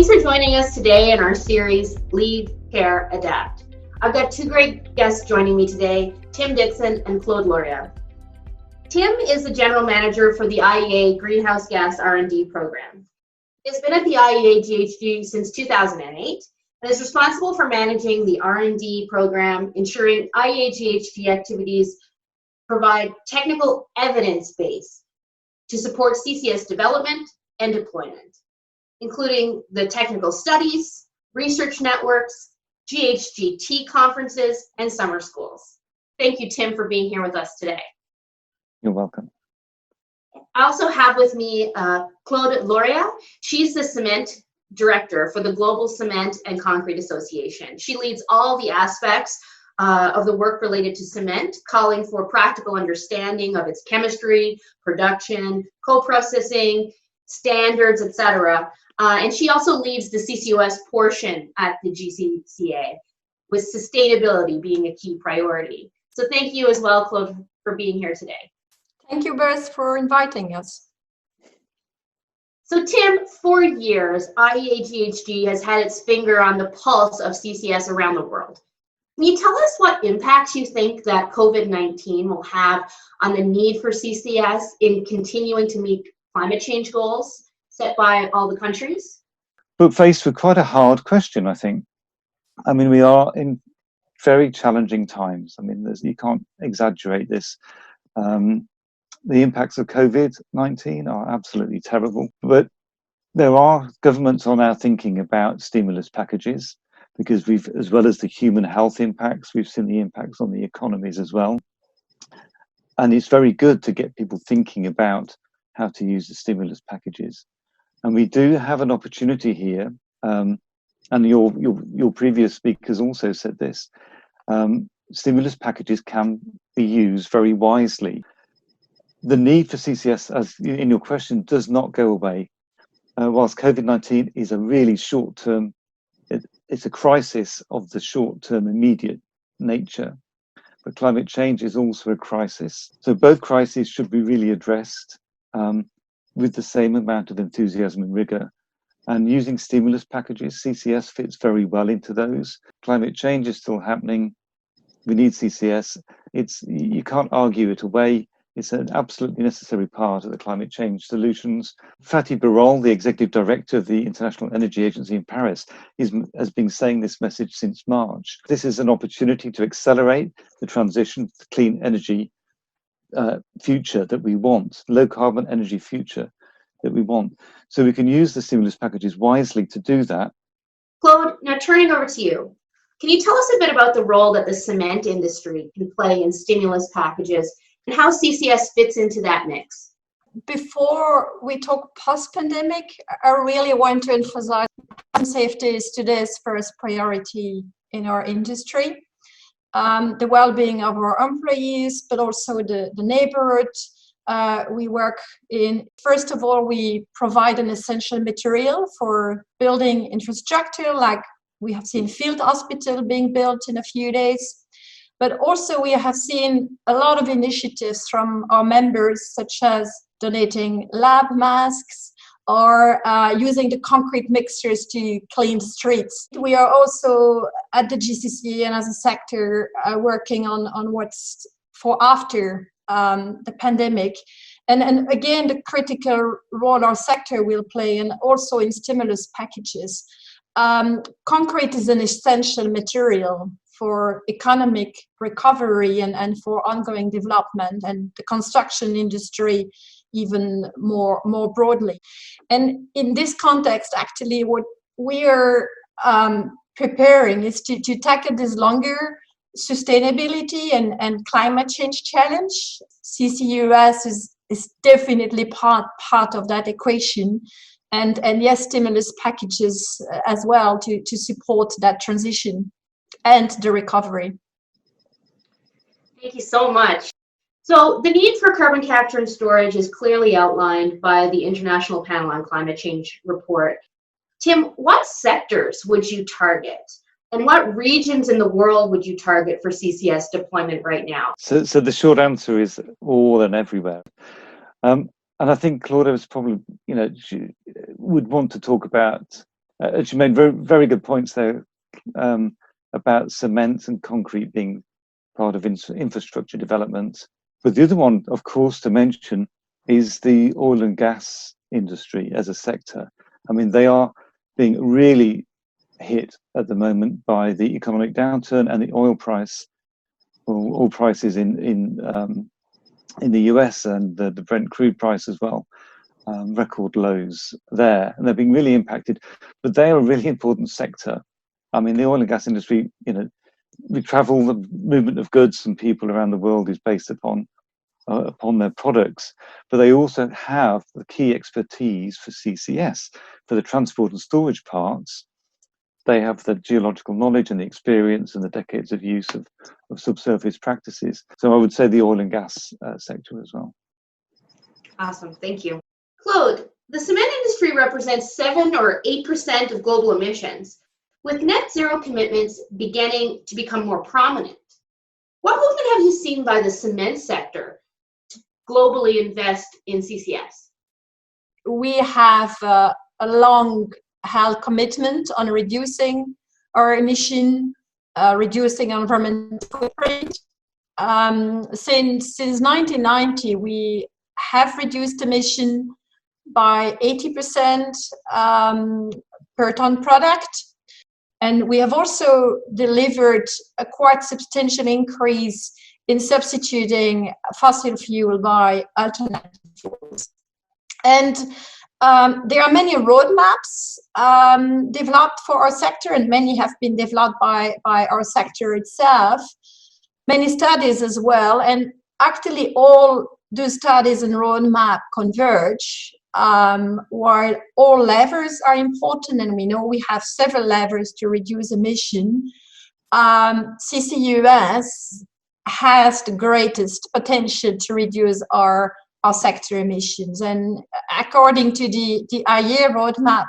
Thanks for joining us today in our series, Lead, Care, Adapt. I've got two great guests joining me today, Tim Dixon and Claude Loréa. Tim is the General Manager for the IEA Greenhouse Gas R&D program. He's been at the IEAGHG since 2008 and is responsible for managing the R&D program, ensuring IEAGHG activities provide technical evidence base to support CCS development and deployment, including the technical studies, research networks, GHGT conferences, and summer schools. Thank you, Tim, for being here with us today. You're welcome. I also have with me Claude Loréa. She's the cement director for the Global Cement and Concrete Association. She leads all the aspects of the work related to cement, calling for practical understanding of its chemistry, production, co-processing, standards, etc. And she also leads the CCUS portion at the GCCA, with sustainability being a key priority. So thank you as well, Claude, for being here today. Thank you, Beth, for inviting us. So Tim, for years, IEAGHG has had its finger on the pulse of CCS around the world. Can you tell us what impacts you think that COVID-19 will have on the need for CCS in continuing to meet climate change goals set by all the countries? But faced with quite a hard question, I think. I mean, we are in very challenging times. I mean, you can't exaggerate this. The impacts of COVID-19 are absolutely terrible. But governments are now thinking about stimulus packages, because as well as the human health impacts, we've seen the impacts on the economies as well. And it's very good to get people thinking about how to use the stimulus packages. And we do have an opportunity here, and your previous speakers also said this, stimulus packages can be used very wisely. The need for CCS, as in your question, does not go away. Whilst COVID-19 is a really short-term, it's a crisis of the short-term immediate nature, but climate change is also a crisis. So both crises should be really addressed with the same amount of enthusiasm and rigor. And using stimulus packages, CCS fits very well into those. Climate change is still happening. We need CCS. You can't argue it away. It's an absolutely necessary part of the climate change solutions. Fatih Birol, the executive director of the International Energy Agency in Paris, has been saying this message since March. This is an opportunity to accelerate the transition to clean energy future that we want, low carbon energy future that we want. So we can use the stimulus packages wisely to do that. Claude, now turning over to you. Can you tell us a bit about the role that the cement industry can play in stimulus packages and how CCS fits into that mix? Before we talk post-pandemic, I really want to emphasize safety is today's first priority in our industry. The well-being of our employees, but also the neighborhood we work in. First of all, we provide an essential material for building infrastructure, like we have seen field hospital being built in a few days. But also we have seen a lot of initiatives from our members, such as donating lab masks or using the concrete mixtures to clean the streets. We are also at the GCCA and as a sector working on what's for after the pandemic. And again, the critical role our sector will play, and also in stimulus packages. Concrete is an essential material for economic recovery and for ongoing development, and the construction industry even more broadly. And in this context, actually, what we are preparing is to tackle this longer sustainability and climate change challenge. CCUS is definitely part of that equation. And yes, stimulus packages as well to support that transition and the recovery. Thank you so much. So the need for carbon capture and storage is clearly outlined by the International Panel on Climate Change report. Tim, what sectors would you target? And what regions in the world would you target for CCS deployment right now? So the short answer is all and everywhere. And I think Claudia was probably, would want to talk about She made very, very good points there about cement and concrete being part of infrastructure development. But the other one, of course, to mention is the oil and gas industry as a sector. I mean, they are being really hit at the moment by the economic downturn and the oil prices in the US and the Brent crude price as well. Record lows there, and they're being really impacted. But they are a really important sector. I mean, the oil and gas industry, we travel, the movement of goods and people around the world is based upon their products, but they also have the key expertise for CCS, for the transport and storage parts. They have the geological knowledge and the experience and the decades of use of subsurface practices. So I would say the oil and gas sector as well. Awesome, thank you. Claude, the cement industry represents 7 or 8% of global emissions, with net zero commitments beginning to become more prominent. What movement have you seen by the cement sector to globally invest in CCS? We have a long-held commitment on reducing our emission, reducing our environmental footprint. Since 1990, we have reduced emission by 80% per ton product. And we have also delivered a quite substantial increase in substituting fossil fuel by alternative fuels. And there are many roadmaps developed for our sector, and many have been developed by our sector itself, many studies as well. And actually all those studies and roadmap converge, while all levers are important, and we know we have several levers to reduce emission. CCUS has the greatest potential to reduce our sector emissions, and according to the IEA roadmap,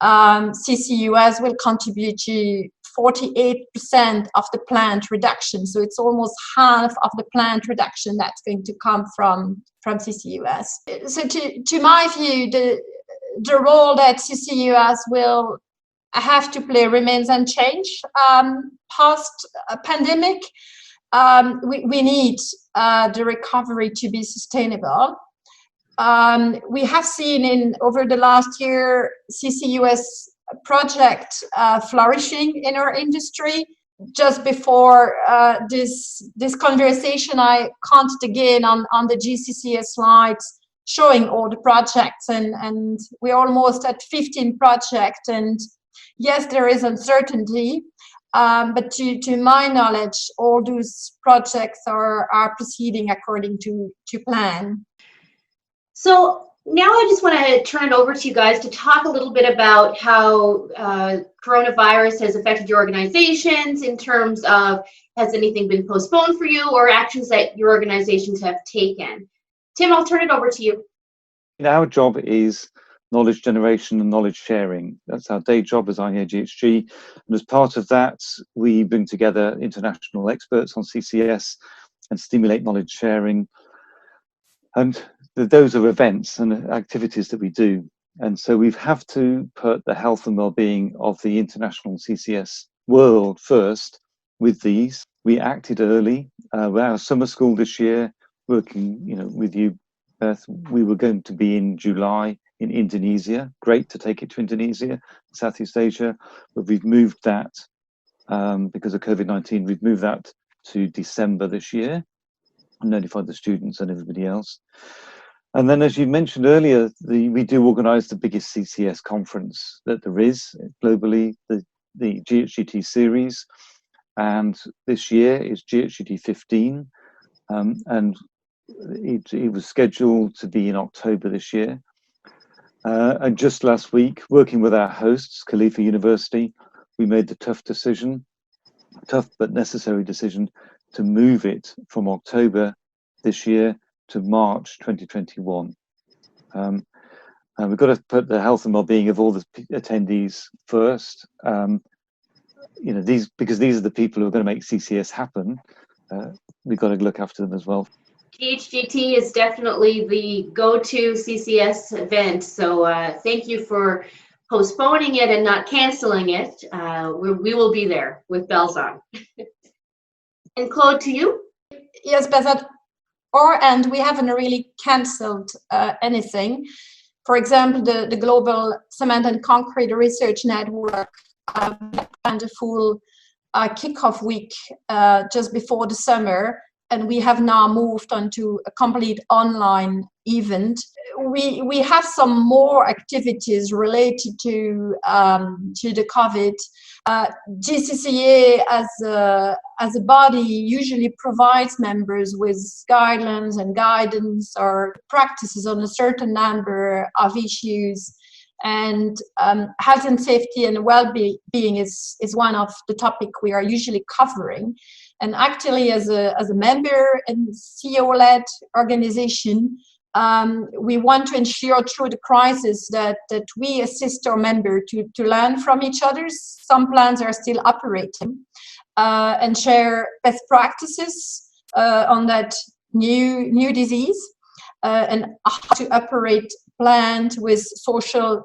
CCUS will contribute to 48% of the plant reduction. So it's almost half of the plant reduction that's going to come from CCUS. So to my view, the role that CCUS will have to play remains unchanged. Post pandemic, we need the recovery to be sustainable. We have seen over the last year CCUS project flourishing in our industry. Just before this conversation, I counted again on the GCCA slides showing all the projects, and we're almost at 15 projects. And yes, there is uncertainty, but to my knowledge, all those projects are proceeding according to plan. So now I just want to turn it over to you guys to talk a little bit about how coronavirus has affected your organizations in terms of, has anything been postponed for you, or actions that your organizations have taken. Tim, I'll turn it over to you. Our job is knowledge generation and knowledge sharing. That's our day job as IEAGHG. And as part of that, we bring together international experts on CCS and stimulate knowledge sharing. And those are events and activities that we do. And so we have to put the health and well-being of the international CCS world first with these. We acted early. Our summer school this year, working with you, Beth, we were going to be in July in Indonesia. Great to take it to Indonesia, Southeast Asia, but we've moved that because of COVID-19, we've moved that to December this year and notified the students and everybody else. And then, as you mentioned earlier, we do organise the biggest CCS conference that there is globally, the GHGT series, and this year is GHGT 15, and it was scheduled to be in October this year. And just last week, working with our hosts, Khalifa University, we made the tough but necessary decision to move it from October this year to March 2021. And we've got to put the health and well-being of all the attendees first. Because these are the people who are going to make CCS happen. We've got to look after them as well. GHGT is definitely the go-to CCS event. So thank you for postponing it and not canceling it, we will be there with bells on. And Claude, to you? Yes, Beth, at our end, we haven't really cancelled anything. For example, the Global Cement and Concrete Research Network planned a full kickoff week just before the summer, and we have now moved on to a complete online event. We have some more activities related to the COVID. GCCA as a body usually provides members with guidelines and guidance or practices on a certain number of issues. And health and safety and well-being is one of the topics we are usually covering. And actually, as a member and CEO-led organization, we want to ensure through the crisis that we assist our members to learn from each other. Some plans are still operating and share best practices on that new disease and how to operate planned with social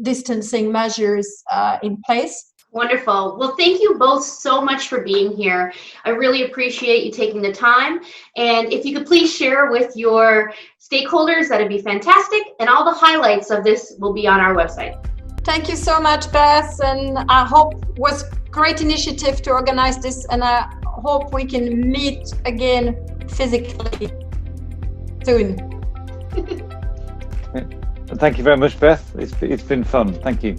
distancing measures in place. Wonderful. Well, thank you both so much for being here. I really appreciate you taking the time. And if you could please share with your stakeholders, that'd be fantastic. And all the highlights of this will be on our website. Thank you so much, Beth. And I hope it was a great initiative to organize this. And I hope we can meet again physically soon. Thank you very much, Beth. It's been fun. Thank you.